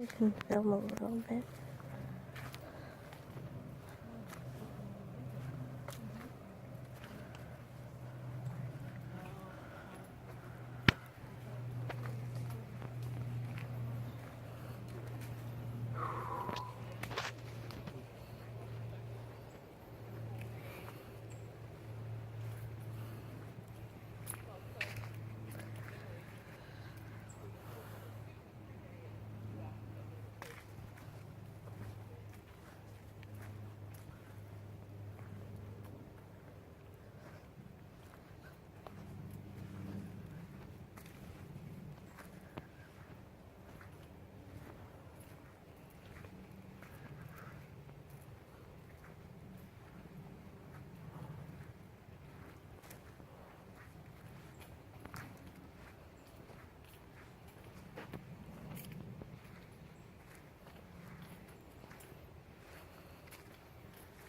You can film a little bit.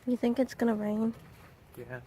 You think it's gonna rain? Yeah.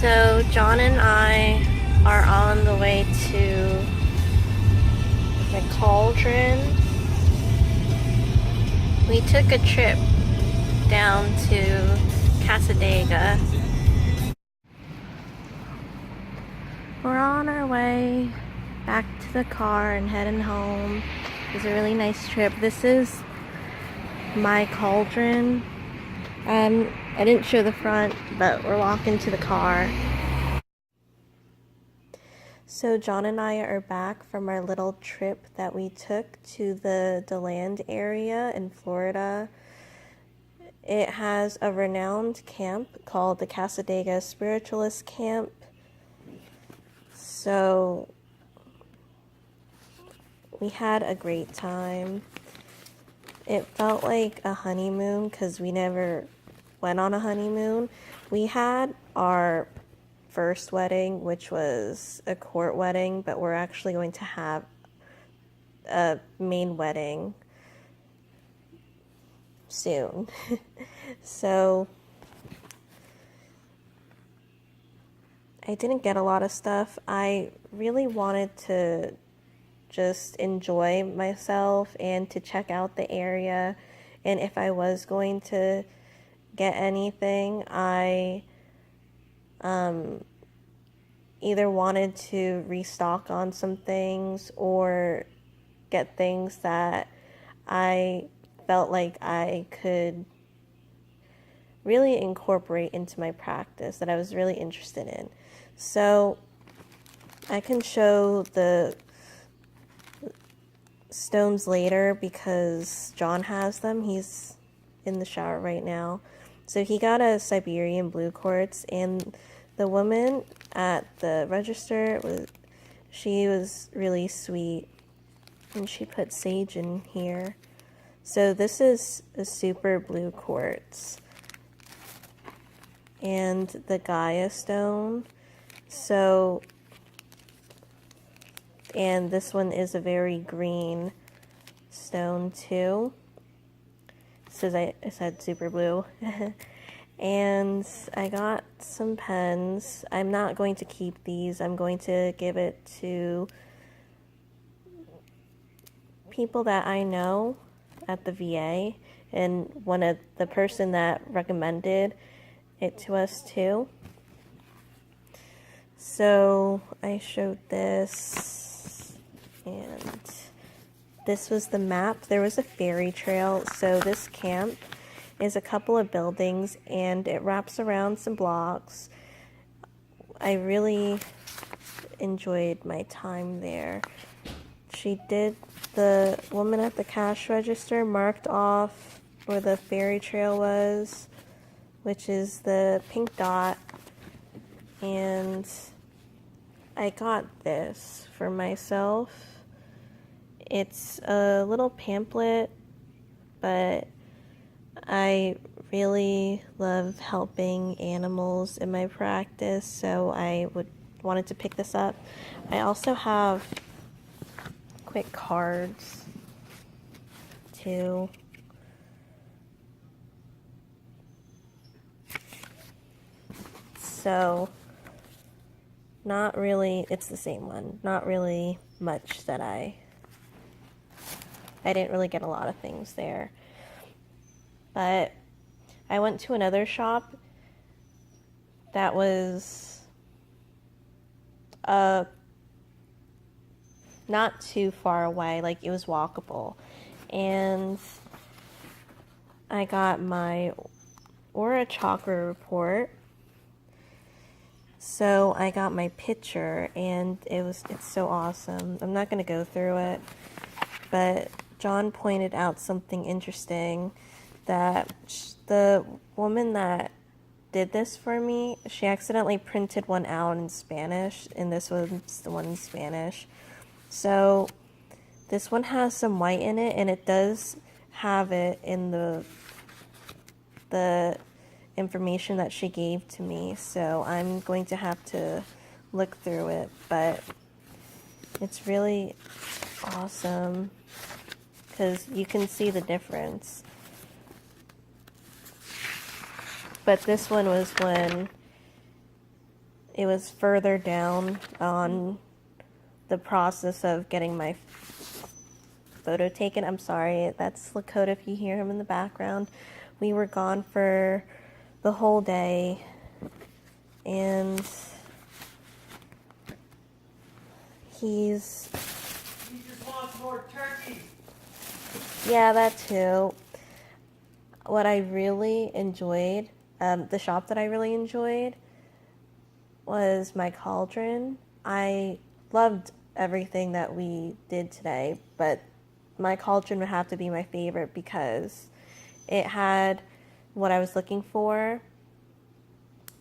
So John and I are on the way to the cauldron. We took a trip down to Casadega. We're on our way back to the car and heading home. It was a really nice trip. This is my cauldron. I didn't show the front, but we're walking to the car. So John and I are back from our little trip that we took to the DeLand area in Florida. It has a renowned camp called the Casadega Spiritualist Camp. So we had a great time. It felt like a honeymoon because we never went on a honeymoon. We had our first wedding, which was a court wedding, but we're actually going to have a main wedding soon. So I didn't get a lot of stuff. I really wanted to just enjoy myself and to check out the area, and if I was going to get anything, I either wanted to restock on some things or get things that I felt like I could really incorporate into my practice that I was really interested in. So I can show the stones later because John has them. He's in the shower right now. So he got a Siberian blue quartz, and the woman at the register she was really sweet, and she put sage in here. So this is a super blue quartz, and the Gaia stone. So, and this one is a very green stone too. I said super blue. And I got some pens. I'm not going to keep these. I'm going to give it to people that I know at the VA, and the person that recommended it to us too. So I showed this, and this was the map. There was a fairy trail. So this camp is a couple of buildings, and it wraps around some blocks. I really enjoyed my time there. The woman at the cash register marked off where the fairy trail was, which is the pink dot, and I got this for myself. It's a little pamphlet, but I really love helping animals in my practice, so I wanted to pick this up. I also have quick cards too. So not really, it's the same one. Not really much that I didn't really get a lot of things there. But I went to another shop that was not too far away, like it was walkable. And I got my Aura Chakra report. So I got my picture, and it's so awesome. I'm not going to go through it, but John pointed out something interesting, that the woman that did this for me, she accidentally printed one out in Spanish, and this was the one in Spanish. So this one has some white in it, and it does have it in the information that she gave to me, so I'm going to have to look through it, but it's really awesome because you can see the difference. But this one was when it was further down on the process of getting my photo taken. I'm sorry, that's Lakota if you hear him in the background. We were gone for the whole day, and he just wants more turkey. Yeah, that too. What I really enjoyed, the shop that I really enjoyed, was my cauldron. I loved everything that we did today, but my cauldron would have to be my favorite because it had what I was looking for.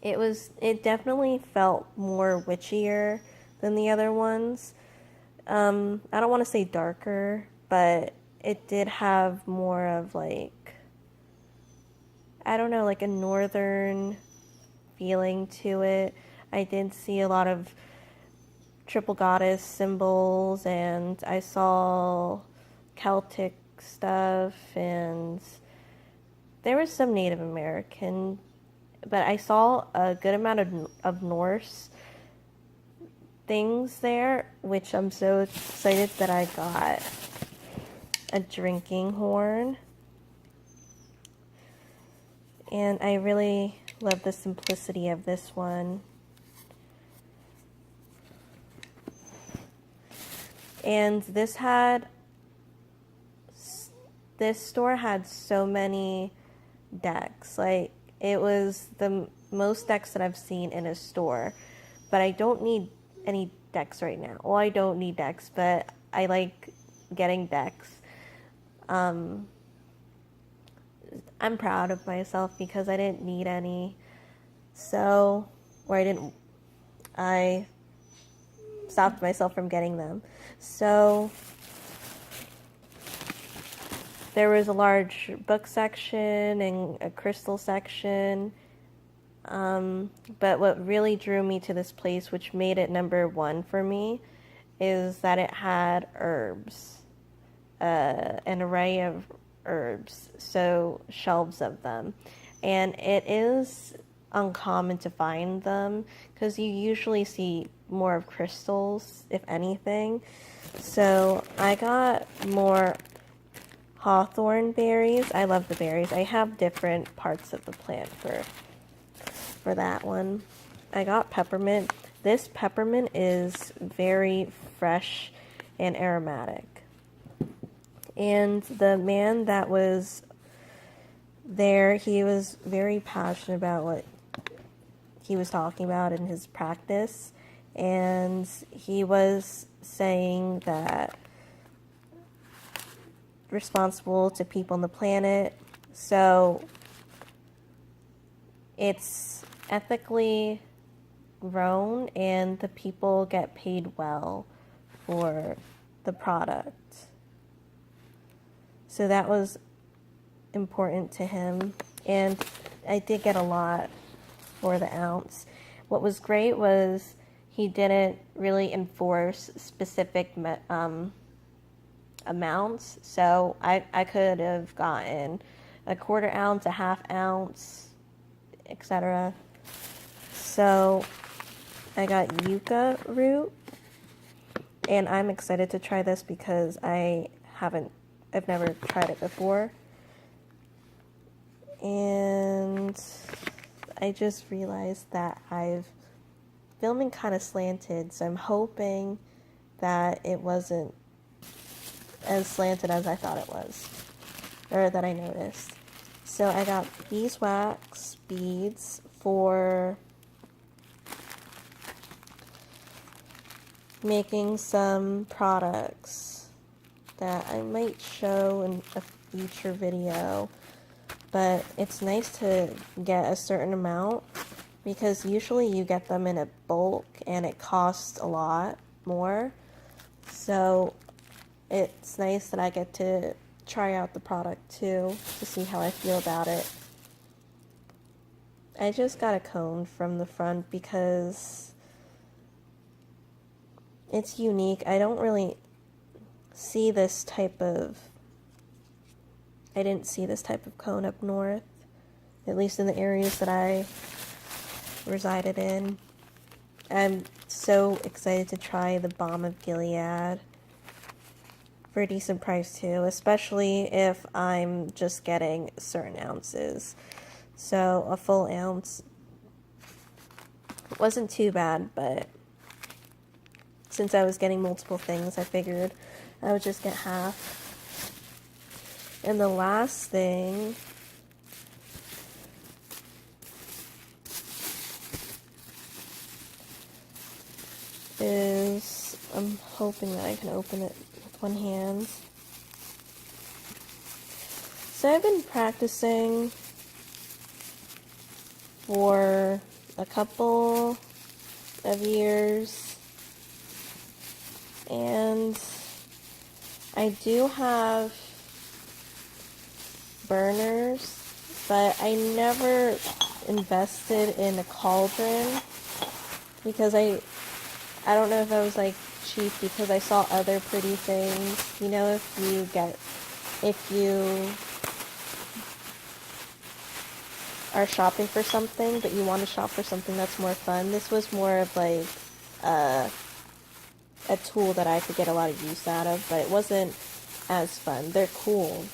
It definitely felt more witchier than the other ones. I don't want to say darker, but it did have more of like, I don't know, like a northern feeling to it. I did see a lot of triple goddess symbols, and I saw Celtic stuff, and there was some Native American, but I saw a good amount of Norse things there, which I'm so excited that I got a drinking horn. And I really love the simplicity of this one. And this store had so many decks. Like, it was the most decks that I've seen in a store. But I don't need any decks right now. Well, I don't need decks, but I like getting decks. I'm proud of myself because I didn't need any. I stopped myself from getting them. So there was a large book section and a crystal section. But what really drew me to this place, which made it number one for me, is that it had herbs, an array of herbs, so shelves of them. And it is uncommon to find them because you usually see more of crystals, if anything. So I got more hawthorn berries. I love the berries. I have different parts of the plant for that one. I got peppermint. This peppermint is very fresh and aromatic. And the man that was there, he was very passionate about what he was talking about in his practice. And he was saying that responsible to people on the planet. So it's ethically grown and the people get paid well for the product. So that was important to him, and I did get a lot for the ounce. What was great was he didn't really enforce specific amounts, so I could have gotten a 1/4 ounce, a 1/2 ounce, etc. So I got yucca root, and I'm excited to try this because I've never tried it before. And I just realized that I've filming kind of slanted, so I'm hoping that it wasn't as slanted as I thought it was, or that I noticed. So I got beeswax beads for making some products that I might show in a future video, but it's nice to get a certain amount because usually you get them in a bulk and it costs a lot more. So it's nice that I get to try out the product too to see how I feel about it. I just got a cone from the front because it's unique. I don't really see this type of, I didn't see this type of cone up north, at least in the areas that I resided in. I'm so excited to try the Balm of Gilead for a decent price too, especially if I'm just getting certain ounces. So a full ounce wasn't too bad, but since I was getting multiple things, I figured I would just get half. And the last thing is, I'm hoping that I can open it with one hand. So I've been practicing for a couple of years, and I do have burners, but I never invested in a cauldron because I don't know if I was like cheap because I saw other pretty things. You know, if you are shopping for something but you want to shop for something that's more fun, this was more of like a tool that I could get a lot of use out of, but it wasn't as fun. They're cool,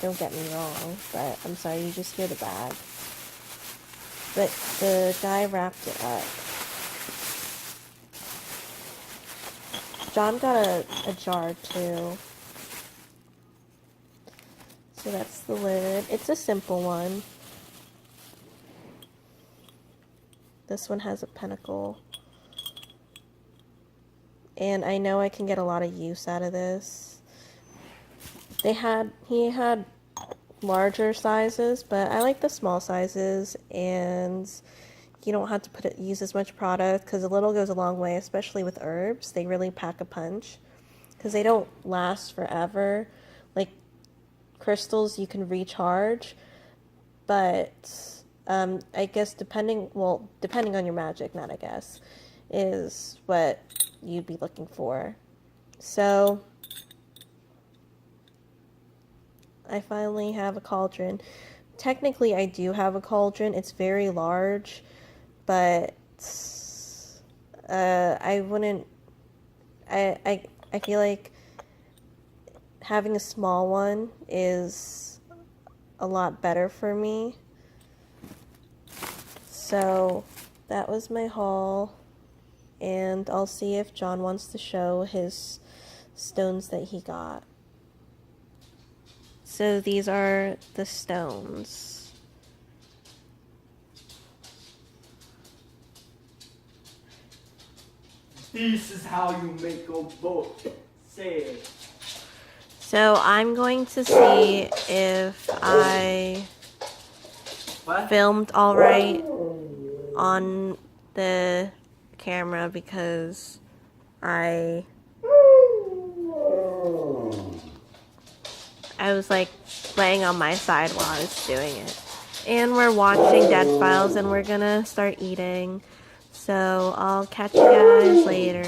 don't get me wrong, but I'm sorry, you just hear the bag. But the guy wrapped it up. John got a jar too. So that's the lid. It's a simple one. This one has a pentacle. And I know I can get a lot of use out of this. He had larger sizes, but I like the small sizes, and you don't have to use as much product because a little goes a long way, especially with herbs. They really pack a punch because they don't last forever. Like crystals, you can recharge, but I guess depending on your magic, not I guess, is what you'd be looking for. So I finally have a cauldron. Technically, I do have a cauldron. It's very large, but I wouldn't. I feel like having a small one is a lot better for me. So that was my haul, and I'll see if John wants to show his stones that he got. So these are the stones. This is how you make a boat. Say it. So I'm going to see if I filmed all right on the camera because I was like laying on my side while I was doing it. And we're watching Dead Files and we're gonna start eating. So I'll catch you guys later.